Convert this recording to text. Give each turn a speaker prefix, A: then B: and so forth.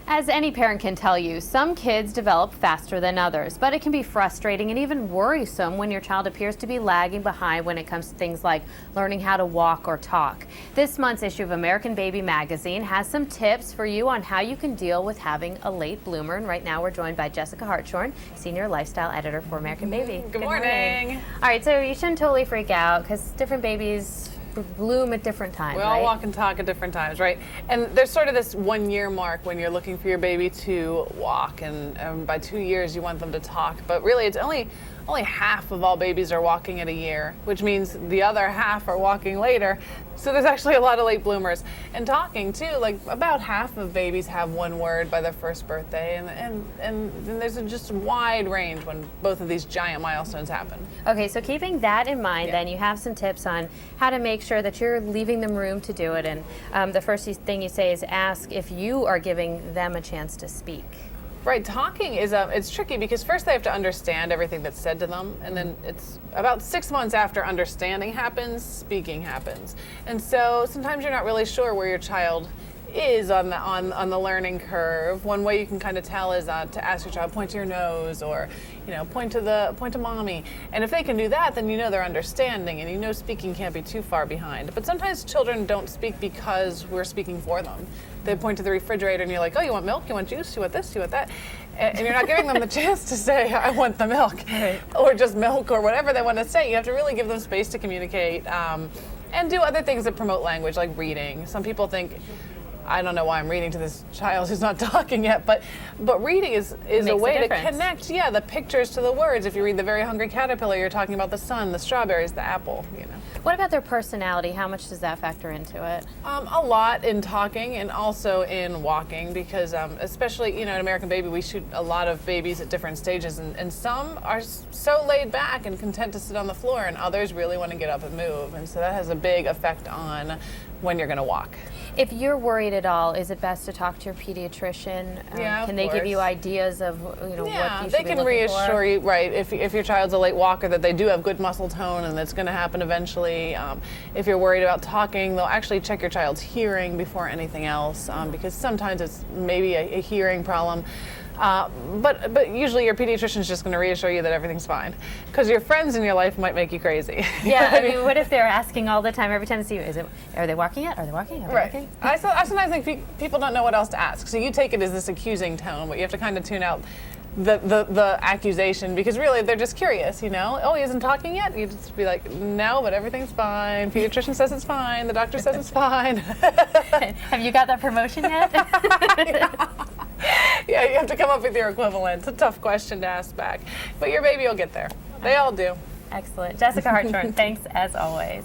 A: As any parent can tell you, some kids develop faster than others, but it can be frustrating and even worrisome when your child appears to be lagging behind when it comes to things like learning how to walk or talk. This month's issue of American Baby magazine has some tips for you on how you can deal with having a late bloomer. And right now we're joined by Jessica Hartshorn, Senior Lifestyle Editor for American Baby.
B: Good morning.
A: All right, so you shouldn't totally freak out because different babies bloom at different times,
B: We all
A: right?
B: walk and talk at different times, right? And there's sort of this 1 year mark when you're looking for your baby to walk, and by 2 years you want them to talk. But really, it's only half of all babies are walking at a year, which means the other half are walking later. So there's actually a lot of late bloomers. And talking too, like about half of babies have one word by their first birthday, and there's just a wide range when both of these giant milestones happen.
A: Okay, so keeping that in mind, then you have some tips on how to make sure that you're leaving them room to do it. And the first thing you say is ask if you are giving them a chance to speak.
B: Right, talking is it's tricky because first they have to understand everything that's said to them, and then it's about 6 months after understanding happens, speaking happens. And so sometimes you're not really sure where your child is on the learning curve. One way you can kind of tell is to ask your child, point to your nose, or point to mommy. And if they can do that, then you know they're understanding, and you know speaking can't be too far behind. But sometimes children don't speak because we're speaking for them. They point to the refrigerator and you're like, oh, you want milk, you want juice, you want this, you want that. And you're not giving them the chance to say, I want the milk, or just milk, or whatever they want to say. You have to really give them space to communicate, and do other things that promote language, like reading. Some people think, I don't know why I'm reading to this child who's not talking yet, but reading is a way to connect, the pictures to the words. If you read The Very Hungry Caterpillar, you're talking about the sun, the strawberries, the apple,
A: What about their personality? How much does that factor into it?
B: A lot in talking and also in walking, because especially, in American Baby, we shoot a lot of babies at different stages, and some are so laid back and content to sit on the floor, and others really want to get up and move. And so that has a big effect on when you're going to walk.
A: If you're worried at all, is it best to talk to your pediatrician? Can they give you ideas of what you should be looking for?
B: They can reassure you, right? If your child's a late walker, that they do have good muscle tone and that's going to happen eventually. If you're worried about talking, they'll actually check your child's hearing before anything else, because sometimes it's maybe a hearing problem. But usually your pediatrician is just going to reassure you that everything's fine, because your friends in your life might make you crazy.
A: Yeah, I mean, what if they're asking all the time, every time they see you, are they walking yet? Are they walking? Are they walking?
B: I sometimes think people don't know what else to ask, so you take it as this accusing tone, but you have to kind of tune out the accusation, because really they're just curious, Oh, he isn't talking yet? You just be like, no, but everything's fine. Pediatrician says it's fine. The doctor says it's fine.
A: Have you got that promotion yet?
B: Yeah, you have to come up with your equivalent. It's a tough question to ask back, but your baby will get there. They all do.
A: Excellent. Jessica Hartshorn, thanks as always.